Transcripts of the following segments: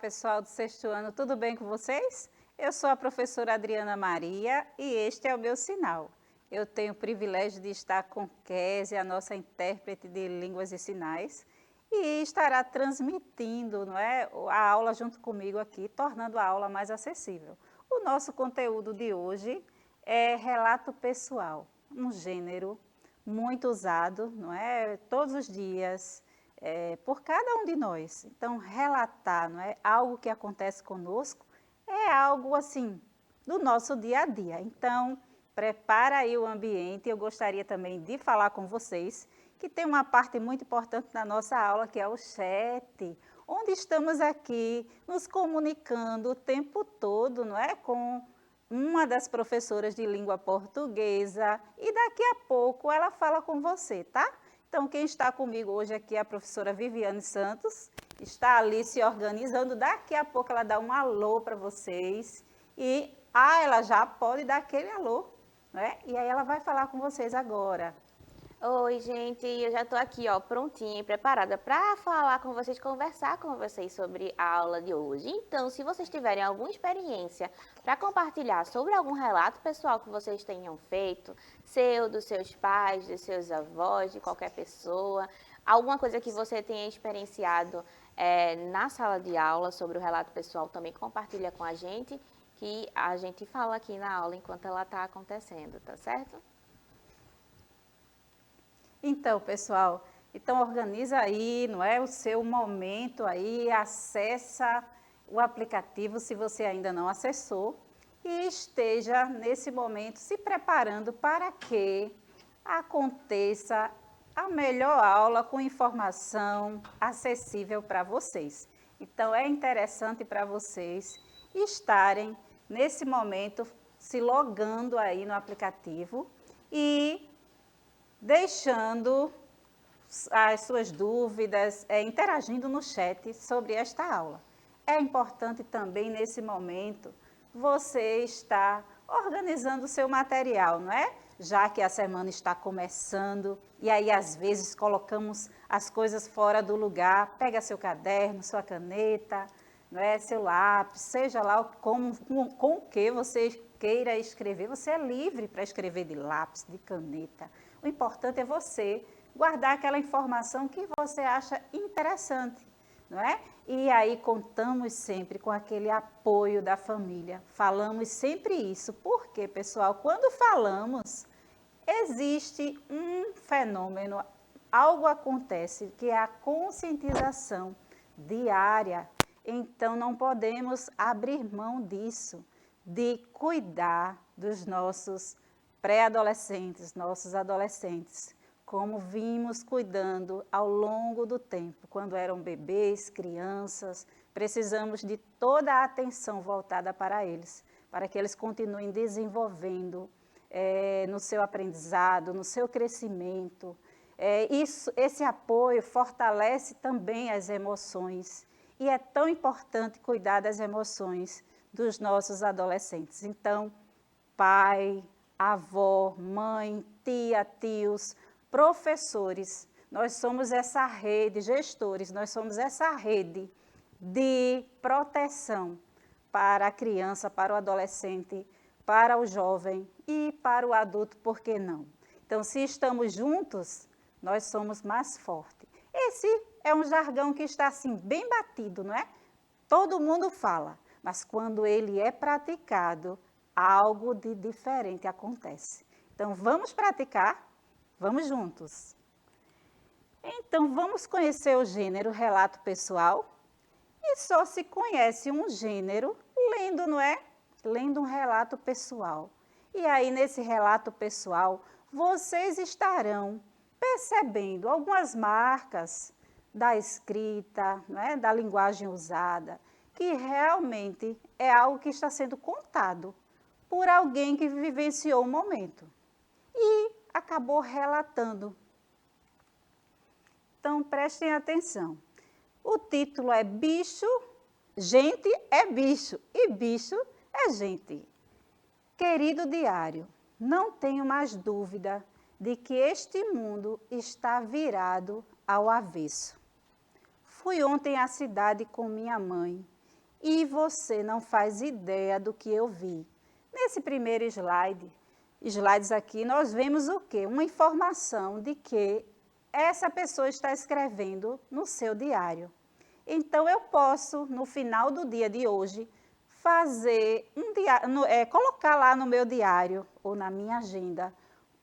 pessoal do sexto ano, tudo bem com vocês? Eu sou a professora Adriana Maria e este é o meu sinal. Eu tenho o privilégio de estar com Kézia, a nossa intérprete de línguas e sinais, e estará transmitindo, não é, a aula junto comigo aqui, tornando a aula mais acessível. O nosso conteúdo de hoje é relato pessoal, um gênero muito usado, não é, todos os dias, por cada um de nós. Então, relatar, não é, algo que acontece conosco é algo assim do nosso dia a dia. Então, prepara aí o ambiente. Eu gostaria também de falar com vocês que tem uma parte muito importante na nossa aula, que é o chat, onde estamos aqui nos comunicando o tempo todo, não é, com uma das professoras de língua portuguesa, e daqui a pouco ela fala com você, tá? Então, quem está comigo hoje aqui é a professora Viviane Santos, está ali se organizando, daqui a pouco ela dá um alô para vocês, e ela já pode dar aquele alô, né? E aí ela vai falar com vocês agora. Oi, gente, eu já estou aqui, ó, prontinha e preparada para falar com vocês, conversar com vocês sobre a aula de hoje. Então, se vocês tiverem alguma experiência para compartilhar sobre algum relato pessoal que vocês tenham feito, seu, dos seus pais, dos seus avós, de qualquer pessoa, alguma coisa que você tenha experienciado na sala de aula sobre o relato pessoal, também compartilha com a gente, que a gente fala aqui na aula enquanto ela está acontecendo, tá certo? Então, pessoal, então organiza aí, não é, o seu momento aí, acessa o aplicativo se você ainda não acessou e esteja nesse momento se preparando para que aconteça a melhor aula com informação acessível para vocês. Então, é interessante para vocês estarem nesse momento se logando aí no aplicativo e deixando as suas dúvidas, interagindo no chat sobre esta aula. É importante também, nesse momento, você estar organizando o seu material, não é? Já que a semana está começando, e aí às vezes colocamos as coisas fora do lugar, pega seu caderno, sua caneta, não é? Seu lápis, seja lá com o que você queira escrever, você é livre para escrever de lápis, de caneta. O importante é você guardar aquela informação que você acha interessante, não é? E aí contamos sempre com aquele apoio da família. Falamos sempre isso, porque, pessoal, quando falamos, existe um fenômeno, algo acontece, que é a conscientização diária. Então, não podemos abrir mão disso, de cuidar dos nossos pré-adolescentes, nossos adolescentes, como vimos cuidando ao longo do tempo, quando eram bebês, crianças, precisamos de toda a atenção voltada para eles, para que eles continuem desenvolvendo no seu aprendizado, no seu crescimento. Esse apoio fortalece também as emoções e é tão importante cuidar das emoções dos nossos adolescentes. Então, pai, avó, mãe, tia, tios, professores, nós somos essa rede, gestores, nós somos essa rede de proteção para a criança, para o adolescente, para o jovem e para o adulto, por que não? Então, se estamos juntos, nós somos mais fortes. Esse é um jargão que está assim, bem batido, não é? Todo mundo fala, mas quando ele é praticado, algo de diferente acontece. Então, vamos praticar? Vamos juntos. Então, vamos conhecer o gênero relato pessoal. E só se conhece um gênero lendo, não é? Lendo um relato pessoal. E aí, nesse relato pessoal, vocês estarão percebendo algumas marcas da escrita, não é? Da linguagem usada, que realmente é algo que está sendo contado por alguém que vivenciou o momento e acabou relatando. Então, prestem atenção. O título é Bicho, Gente é Bicho e Bicho é Gente. Querido diário, não tenho mais dúvida de que este mundo está virado ao avesso. Fui ontem à cidade com minha mãe e você não faz ideia do que eu vi. Nesse primeiro slides aqui, nós vemos o quê? Uma informação de que essa pessoa está escrevendo no seu diário. Então, eu posso, no final do dia de hoje, fazer colocar lá no meu diário ou na minha agenda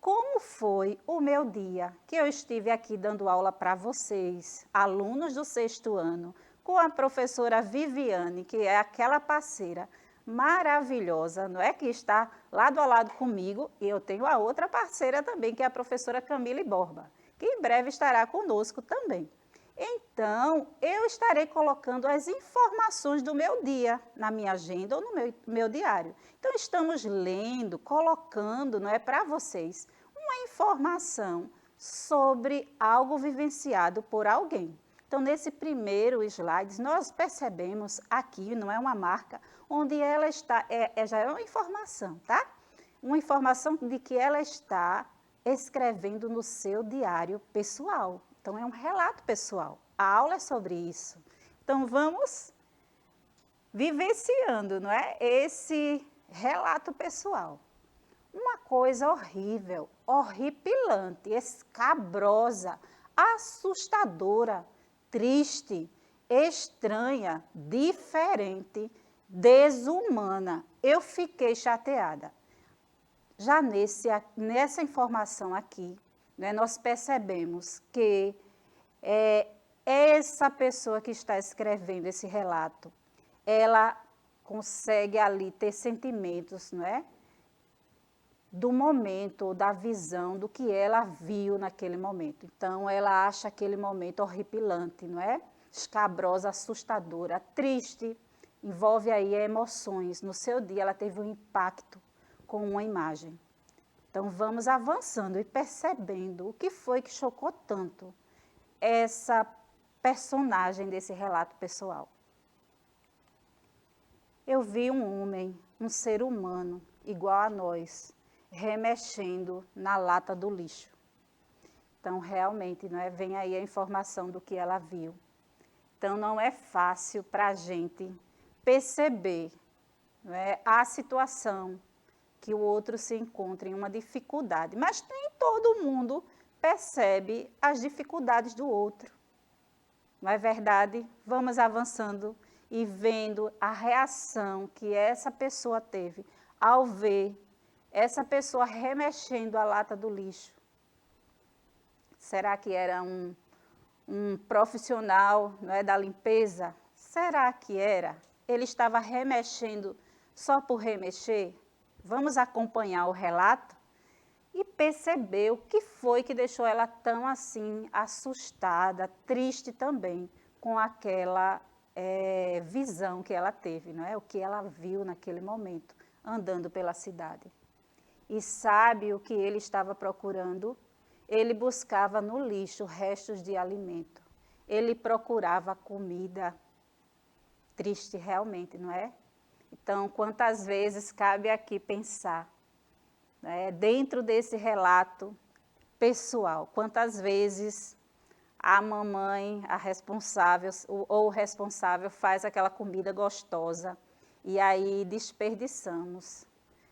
como foi o meu dia que eu estive aqui dando aula para vocês, alunos do 6º ano, com a professora Viviane, que é aquela parceira maravilhosa, não é? Que está lado a lado comigo, e eu tenho a outra parceira também, que é a professora Camille Borba, que em breve estará conosco também. Então, eu estarei colocando as informações do meu dia na minha agenda ou no meu diário. Então, estamos lendo, colocando, não é, para vocês, uma informação sobre algo vivenciado por alguém. Então, nesse primeiro slide, nós percebemos aqui, não é uma marca, onde ela está, já é uma informação, tá? Uma informação de que ela está escrevendo no seu diário pessoal. Então, é um relato pessoal. A aula é sobre isso. Então, vamos vivenciando, não é? Esse relato pessoal. Uma coisa horrível, horripilante, escabrosa, assustadora, triste, estranha, diferente, desumana. Eu fiquei chateada. Já nessa informação aqui, né, nós percebemos que essa pessoa que está escrevendo esse relato, ela consegue ali ter sentimentos, não é? Do momento, da visão, do que ela viu naquele momento. Então, ela acha aquele momento horripilante, não é? Escabrosa, assustadora, triste, envolve aí emoções. No seu dia, ela teve um impacto com uma imagem. Então, vamos avançando e percebendo o que foi que chocou tanto essa personagem desse relato pessoal. Eu vi um homem, um ser humano, igual a nós, remexendo na lata do lixo. Então, realmente, não é? Vem aí a informação do que ela viu. Então, não é fácil para a gente perceber, não é, a situação que o outro se encontra em uma dificuldade. Mas nem todo mundo percebe as dificuldades do outro. Não é verdade? Vamos avançando e vendo a reação que essa pessoa teve ao ver essa pessoa remexendo a lata do lixo. Será que era um profissional, não é, da limpeza? Será que era? Ele estava remexendo só por remexer? Vamos acompanhar o relato e perceber o que foi que deixou ela tão assim, assustada, triste também, com aquela visão que ela teve, não é? O que ela viu naquele momento, andando pela cidade. E sabe o que ele estava procurando? Ele buscava no lixo restos de alimento. Ele procurava comida. Triste realmente, não é? Então, quantas vezes cabe aqui pensar, né, dentro desse relato pessoal, quantas vezes a mamãe, a responsável ou o responsável faz aquela comida gostosa e aí desperdiçamos,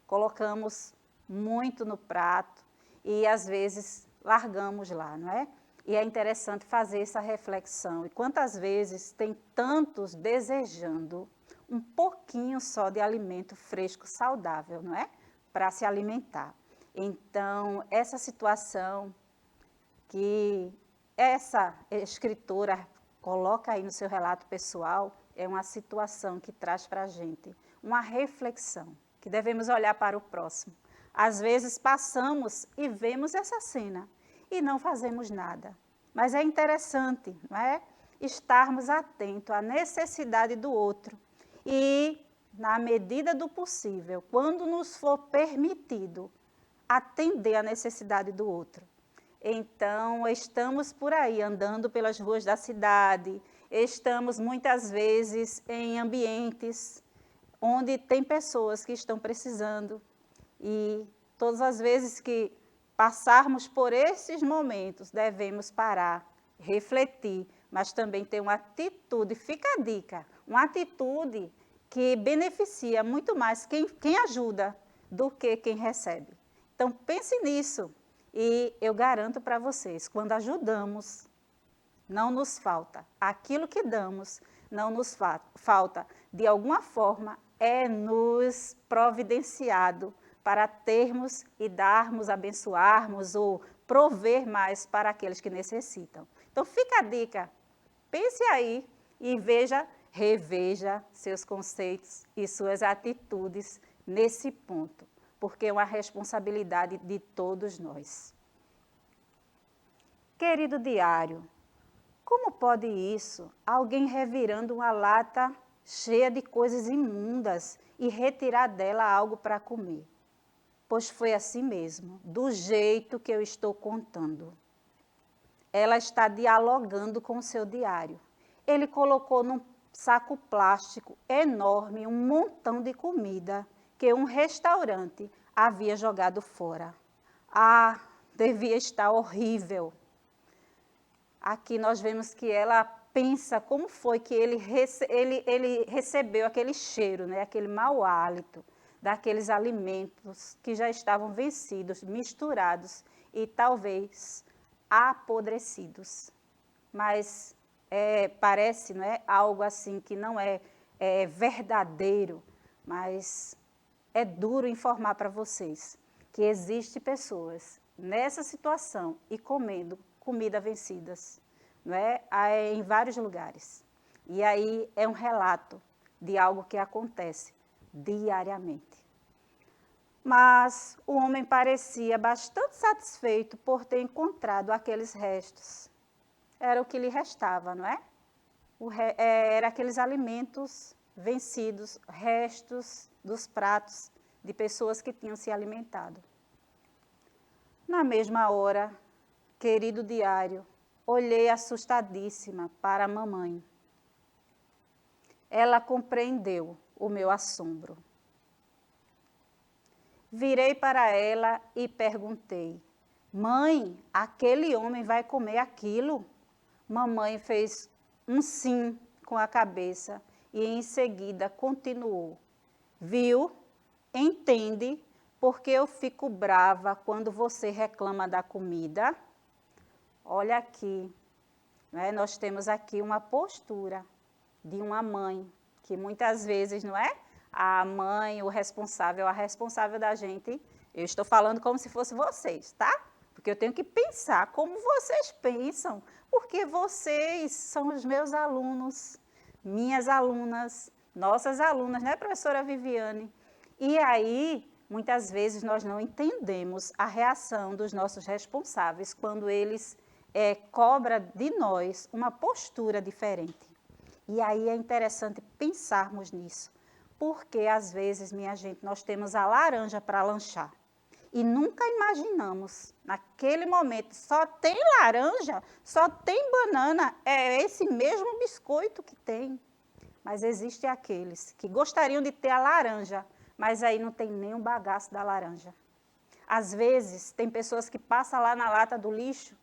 colocamos muito no prato e às vezes largamos lá, não é? E é interessante fazer essa reflexão. E quantas vezes tem tantos desejando um pouquinho só de alimento fresco, saudável, não é? Para se alimentar. Então, essa situação que essa escritora coloca aí no seu relato pessoal é uma situação que traz para a gente uma reflexão, que devemos olhar para o próximo. Às vezes passamos e vemos essa cena e não fazemos nada. Mas é interessante, não é? Estarmos atentos à necessidade do outro e, na medida do possível, quando nos for permitido, atender à necessidade do outro. Então, estamos por aí, andando pelas ruas da cidade, estamos muitas vezes em ambientes onde tem pessoas que estão precisando e todas as vezes que passarmos por esses momentos, devemos parar, refletir, mas também ter uma atitude, fica a dica, uma atitude que beneficia muito mais quem ajuda do que quem recebe. Então, pense nisso e eu garanto para vocês, quando ajudamos, não nos falta. Aquilo que damos não nos falta. De alguma forma, é nos providenciado para termos e darmos, abençoarmos ou prover mais para aqueles que necessitam. Então, fica a dica. Pense aí e reveja seus conceitos e suas atitudes nesse ponto, porque é uma responsabilidade de todos nós. Querido diário, como pode isso? Alguém revirando uma lata cheia de coisas imundas e retirar dela algo para comer? Pois foi assim mesmo, do jeito que eu estou contando. Ela está dialogando com o seu diário. Ele colocou num saco plástico enorme um montão de comida que um restaurante havia jogado fora. Ah, devia estar horrível. Aqui nós vemos que ela pensa como foi que ele recebeu aquele cheiro, né? Aquele mau hálito daqueles alimentos que já estavam vencidos, misturados e talvez apodrecidos. Mas parece, não é, algo assim que não é verdadeiro, mas é duro informar para vocês que existem pessoas nessa situação e comendo comida vencidas, não é? Em vários lugares. E aí é um relato de algo que acontece diariamente. Mas o homem parecia bastante satisfeito por ter encontrado aqueles restos. Era o que lhe restava, não é? Era aqueles alimentos vencidos, restos dos pratos de pessoas que tinham se alimentado. Na mesma hora, querido diário, olhei assustadíssima para a mamãe. Ela compreendeu o meu assombro. Virei para ela e perguntei: mãe, aquele homem vai comer aquilo? Mamãe fez um sim com a cabeça e em seguida continuou: viu? Entende porque eu fico brava quando você reclama da comida? Olha aqui, né? Nós temos aqui uma postura de uma mãe, que muitas vezes, não é? A mãe, a responsável da gente, eu estou falando como se fosse vocês, tá? Porque eu tenho que pensar como vocês pensam, porque vocês são os meus alunos, minhas alunas, nossas alunas, né, professora Viviane? E aí, muitas vezes, nós não entendemos a reação dos nossos responsáveis quando eles cobram de nós uma postura diferente. E aí é interessante pensarmos nisso, porque às vezes, minha gente, nós temos a laranja para lanchar e nunca imaginamos, naquele momento, só tem laranja, só tem banana, é esse mesmo biscoito que tem. Mas existem aqueles que gostariam de ter a laranja, mas aí não tem nem o bagaço da laranja. Às vezes, tem pessoas que passam lá na lata do lixo,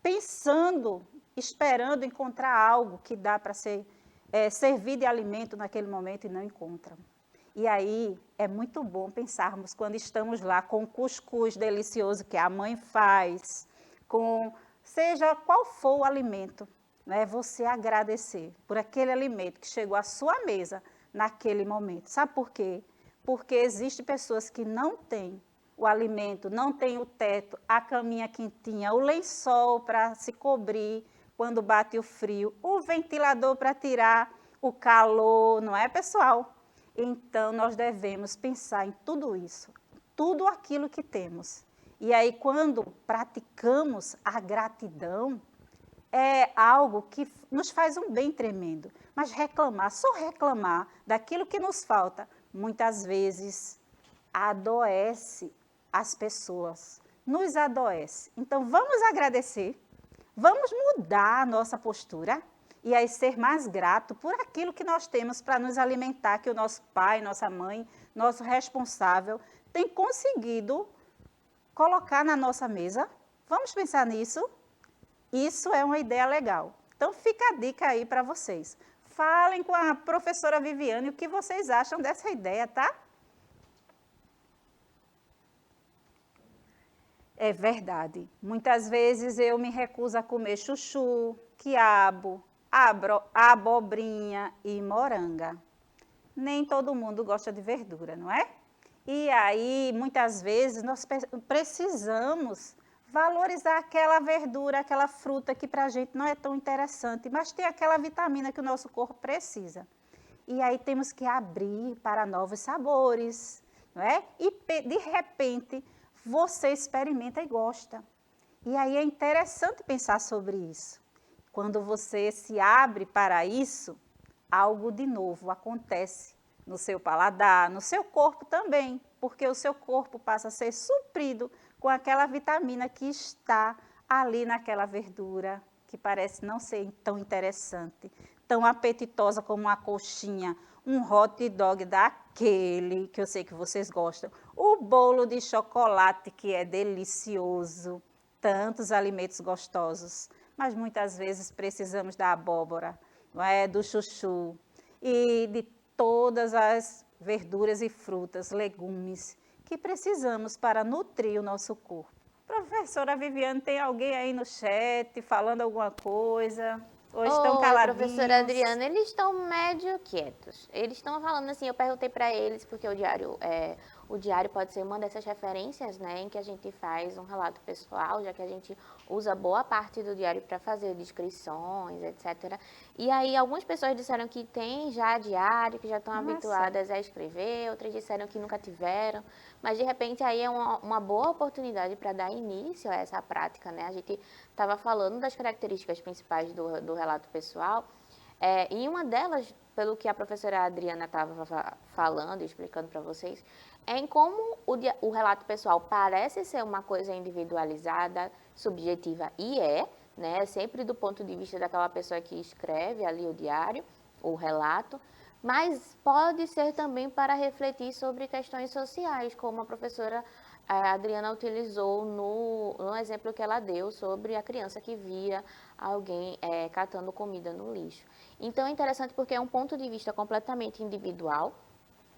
pensando, esperando encontrar algo que dá para servir de alimento naquele momento e não encontram. E aí é muito bom pensarmos quando estamos lá com o cuscuz delicioso que a mãe faz, com seja qual for o alimento, né? Você agradecer por aquele alimento que chegou à sua mesa naquele momento. Sabe por quê? Porque existem pessoas que não têm o alimento, não têm o teto, a caminha quentinha, o lençol para se cobrir quando bate o frio, o ventilador para tirar o calor, não é, pessoal? Então, nós devemos pensar em tudo isso, tudo aquilo que temos. E aí, quando praticamos a gratidão, é algo que nos faz um bem tremendo. Mas reclamar, só reclamar daquilo que nos falta, muitas vezes adoece as pessoas, nos adoece. Então, vamos agradecer, vamos mudar a nossa postura e aí ser mais grato por aquilo que nós temos para nos alimentar, que o nosso pai, nossa mãe, nosso responsável tem conseguido colocar na nossa mesa. Vamos pensar nisso? Isso é uma ideia legal. Então, fica a dica aí para vocês. falem com a professora Viviane o que vocês acham dessa ideia, tá? É verdade. Muitas vezes eu me recuso a comer chuchu, quiabo, abobrinha e moranga. Nem todo mundo gosta de verdura, não é? E aí, muitas vezes, nós precisamos valorizar aquela verdura, aquela fruta que para a gente não é tão interessante, mas tem aquela vitamina que o nosso corpo precisa. E aí temos que abrir para novos sabores, não é? E de repente você experimenta e gosta. E aí é interessante pensar sobre isso. Quando você se abre para isso, algo de novo acontece no seu paladar, no seu corpo também, porque o seu corpo passa a ser suprido com aquela vitamina que está ali naquela verdura, que parece não ser tão interessante, tão apetitosa como uma coxinha, um hot dog daquele, que eu sei que vocês gostam, o bolo de chocolate, que é delicioso, tantos alimentos gostosos, mas muitas vezes precisamos da abóbora, não é? Do chuchu e de todas as verduras e frutas, legumes que precisamos para nutrir o nosso corpo. Professora Viviane, tem alguém aí no chat falando alguma coisa? Ou estão Oi, caladinhos? professora Adriana, eles estão médio quietos. Eles estão falando assim, eu perguntei para eles, porque o diário pode ser uma dessas referências, né, em que a gente faz um relato pessoal, já que a gente usa boa parte do diário para fazer descrições, etc. E aí algumas pessoas disseram que tem já diário, que já estão habituadas a escrever, outras disseram que nunca tiveram, mas de repente aí é uma boa oportunidade para dar início a essa prática, né? A gente estava falando das características principais do relato pessoal, e uma delas, pelo que a professora Adriana estava falando e explicando para vocês, é em como o relato pessoal parece ser uma coisa individualizada, subjetiva, e né, sempre do ponto de vista daquela pessoa que escreve ali o diário, o relato, mas pode ser também para refletir sobre questões sociais, como a professora a Adriana utilizou no exemplo que ela deu sobre a criança que via alguém catando comida no lixo. Então é interessante porque é um ponto de vista completamente individual,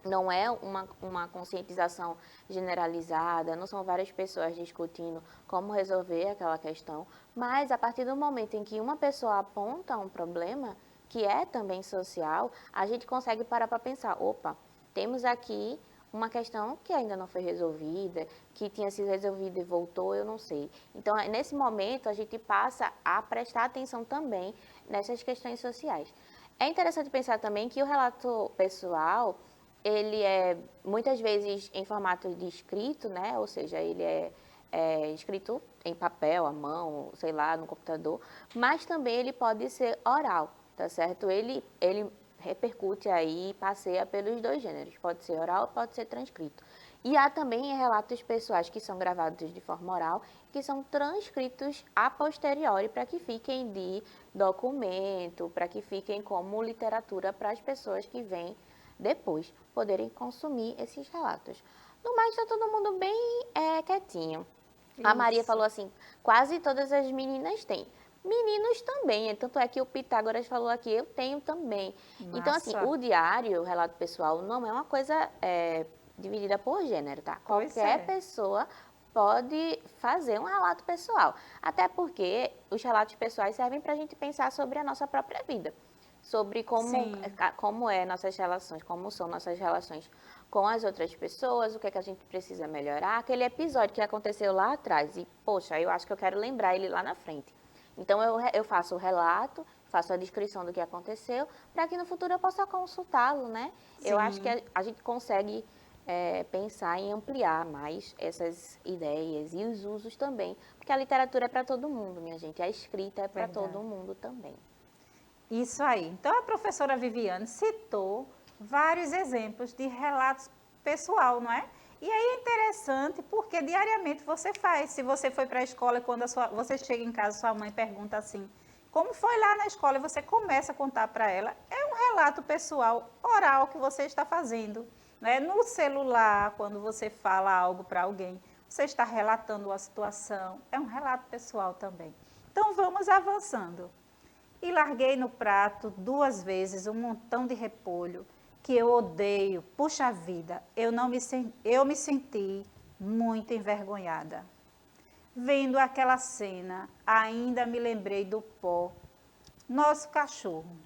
não é uma conscientização generalizada, não são várias pessoas discutindo como resolver aquela questão, mas a partir do momento em que uma pessoa aponta um problema, que é também social, a gente consegue parar para pensar, opa, temos aqui uma questão que ainda não foi resolvida, que tinha sido resolvida e voltou, eu não sei. Então, nesse momento, a gente passa a prestar atenção também nessas questões sociais. É interessante pensar também que o relato pessoal, ele é muitas vezes em formato de escrito, né? Ou seja, ele é escrito em papel, à mão, sei lá, no computador, mas também ele pode ser oral, tá certo? Ele repercute aí, passeia pelos dois gêneros, pode ser oral, pode ser transcrito. E há também relatos pessoais que são gravados de forma oral, que são transcritos a posteriori para que fiquem de documento, para que fiquem como literatura para as pessoas que vêm depois poderem consumir esses relatos. No mais, está todo mundo bem quietinho. A Maria falou assim, quase todas as meninas têm. Meninos também, tanto é que o Pitágoras falou aqui, eu tenho também. Massa. Então, assim, o diário, o relato pessoal, não é uma coisa dividida por gênero, tá? Qualquer pessoa pode fazer um relato pessoal. Até porque os relatos pessoais servem para a gente pensar sobre a nossa própria vida. Sobre como é nossas relações, como são nossas relações com as outras pessoas, o que é que a gente precisa melhorar. Aquele episódio que aconteceu lá atrás e, poxa, eu acho que eu quero lembrar ele lá na frente. Então, eu faço o relato, faço a descrição do que aconteceu, para que no futuro eu possa consultá-lo, né? Sim. Eu acho que a gente consegue pensar em ampliar mais essas ideias e os usos também, porque a literatura é para todo mundo, minha gente, a escrita é para todo mundo também. Isso aí. Então, a professora Viviane citou vários exemplos de relatos pessoal, não é? E aí é interessante porque diariamente você faz. Se você foi para a escola e quando você chega em casa, sua mãe pergunta assim, como foi lá na escola? E você começa a contar para ela. É um relato pessoal oral que você está fazendo. Né? No celular, quando você fala algo para alguém, você está relatando uma situação. É um relato pessoal também. Então, vamos avançando. e larguei no prato 2 vezes um montão de repolho que eu odeio. Puxa vida, eu me senti muito envergonhada. Vendo aquela cena, ainda me lembrei do Pó, nosso cachorro.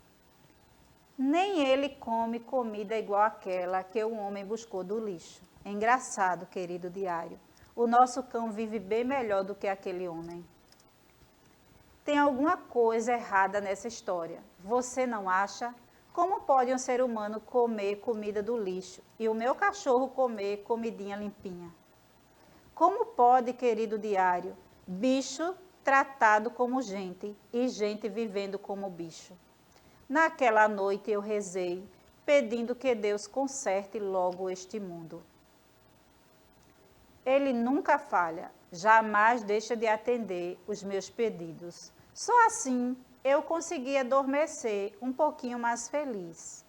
Nem ele come comida igual àquela que o homem buscou do lixo. Engraçado, querido diário. O nosso cão vive bem melhor do que aquele homem. Tem alguma coisa errada nessa história. Você não acha? Como pode um ser humano comer comida do lixo e o meu cachorro comer comidinha limpinha? Como pode, querido diário, bicho tratado como gente e gente vivendo como bicho? Naquela noite eu rezei, pedindo que Deus conserte logo este mundo. Ele nunca falha, jamais deixa de atender os meus pedidos. Só assim eu consegui adormecer um pouquinho mais feliz.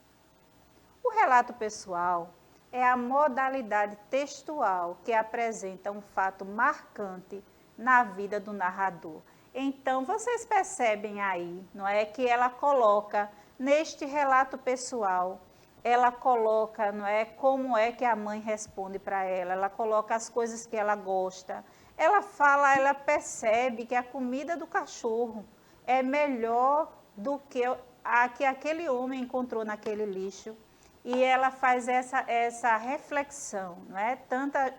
O relato pessoal é a modalidade textual que apresenta um fato marcante na vida do narrador. Então, vocês percebem aí, não é, que ela coloca neste relato pessoal, ela coloca, não é, como é que a mãe responde para ela coloca as coisas que ela gosta, ela fala, ela percebe que a comida do cachorro é melhor do que a que aquele homem encontrou naquele lixo. E ela faz essa reflexão, não é?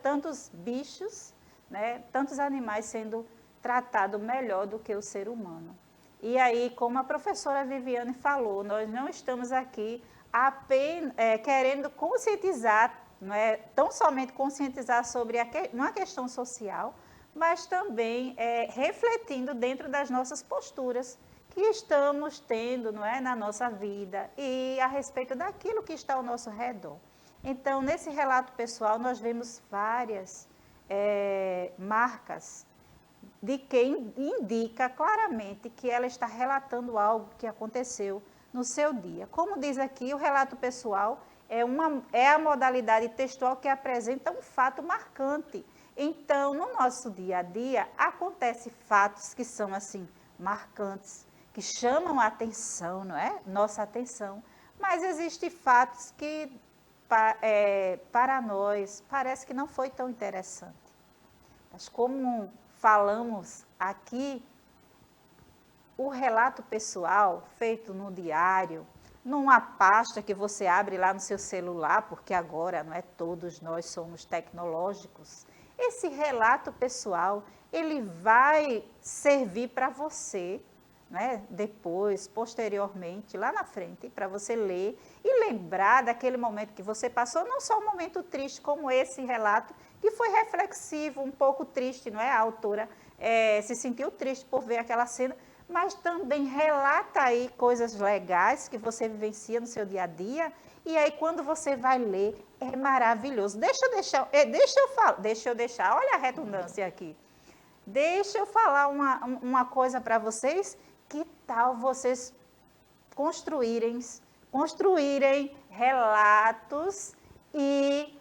Tantos bichos, né? Tantos animais sendo tratados melhor do que o ser humano. E aí, como a professora Viviane falou, nós não estamos aqui apenas querendo conscientizar, não é? Tão somente conscientizar sobre uma questão social, mas também refletindo dentro das nossas posturas que estamos tendo, não é, na nossa vida e a respeito daquilo que está ao nosso redor. Então, nesse relato pessoal, nós vemos várias marcas de quem indica claramente que ela está relatando algo que aconteceu no seu dia. Como diz aqui, o relato pessoal é a modalidade textual que apresenta um fato marcante. Então, no nosso dia a dia, acontecem fatos que são assim marcantes, que chamam a atenção, não é? Nossa atenção. Mas existem fatos que, para nós, parece que não foi tão interessante. Mas como falamos aqui, o relato pessoal feito no diário, numa pasta que você abre lá no seu celular, porque agora, não é, todos nós somos tecnológicos, esse relato pessoal, ele vai servir para você, né, depois, posteriormente, lá na frente, para você ler e lembrar daquele momento que você passou, não só um momento triste como esse relato, que foi reflexivo, um pouco triste, não é? A autora se sentiu triste por ver aquela cena, mas também relata aí coisas legais que você vivencia no seu dia a dia, e aí quando você vai ler, é maravilhoso. Deixa eu deixar, olha a redundância aqui. Deixa eu falar uma coisa para vocês. Que tal vocês construírem relatos e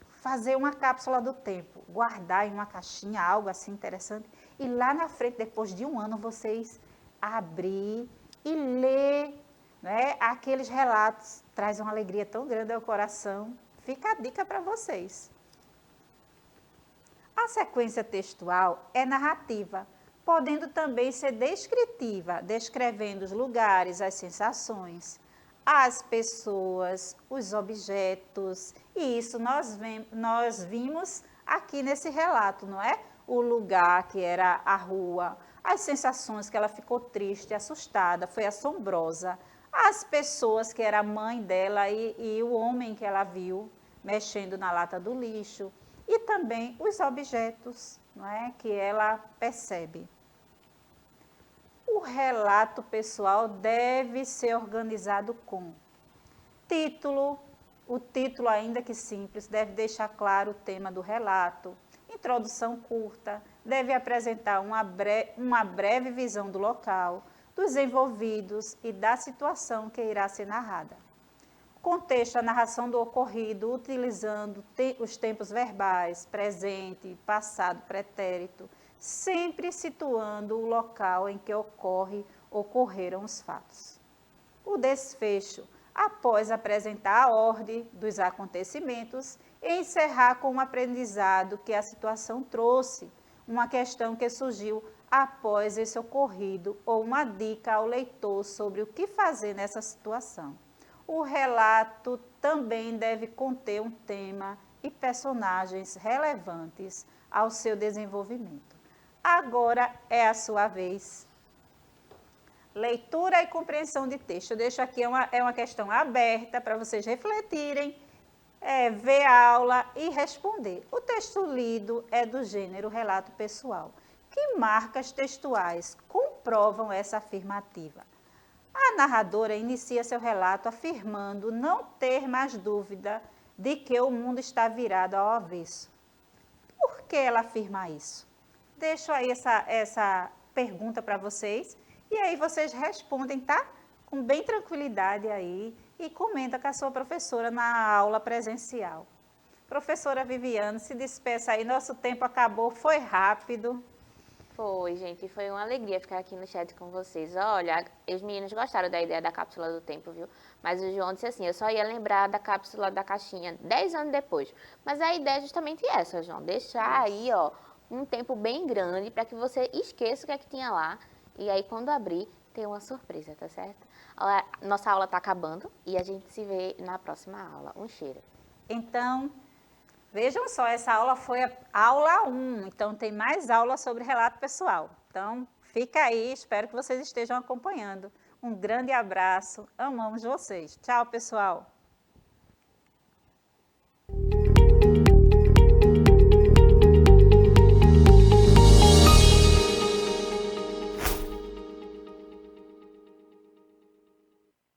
fazer uma cápsula do tempo, guardar em uma caixinha, algo assim interessante, e lá na frente, depois de um ano, vocês abrir e ler, né, aqueles relatos, traz uma alegria tão grande ao coração. Fica a dica para vocês. A sequência textual é narrativa, podendo também ser descritiva, descrevendo os lugares, as sensações, as pessoas, os objetos, e isso nós vimos aqui nesse relato, não é? O lugar que era a rua, as sensações que ela ficou triste, assustada, foi assombrosa, as pessoas que era a mãe dela e o homem que ela viu mexendo na lata do lixo, e também os objetos, não é? Que ela percebe. O relato pessoal deve ser organizado com título, o título, ainda que simples, deve deixar claro o tema do relato, introdução curta, deve apresentar uma breve visão do local, dos envolvidos e da situação que irá ser narrada. Contexto, a narração do ocorrido, utilizando os tempos verbais, presente, passado, pretérito, sempre situando o local em que ocorre ocorreram os fatos. O desfecho, após apresentar a ordem dos acontecimentos e encerrar com um aprendizado que a situação trouxe, uma questão que surgiu após esse ocorrido ou uma dica ao leitor sobre o que fazer nessa situação. O relato também deve conter um tema e personagens relevantes ao seu desenvolvimento. Agora é a sua vez. Leitura e compreensão de texto. Eu deixo aqui uma questão aberta para vocês refletirem, ver a aula e responder. O texto lido é do gênero relato pessoal. Que marcas textuais comprovam essa afirmativa? A narradora inicia seu relato afirmando não ter mais dúvida de que o mundo está virado ao avesso. Por que ela afirma isso? Deixo aí essa pergunta para vocês e aí vocês respondem, tá? Com bem tranquilidade aí e comenta com a sua professora na aula presencial. Professora Viviane, se despeça aí, nosso tempo acabou, foi rápido. Foi, gente, foi uma alegria ficar aqui no chat com vocês. Olha, os meninos gostaram da ideia da cápsula do tempo, viu? Mas o João disse assim, eu só ia lembrar da cápsula da caixinha 10 anos depois. Mas a ideia é justamente essa, João, deixar aí, ó, um tempo bem grande para que você esqueça o que é que tinha lá. E aí, quando abrir, tem uma surpresa, tá certo? Nossa aula tá acabando e a gente se vê na próxima aula. Um cheiro. Então, vejam só, essa aula foi a aula 1, então tem mais aula sobre relato pessoal. Então, fica aí, espero que vocês estejam acompanhando. Um grande abraço, amamos vocês. Tchau, pessoal!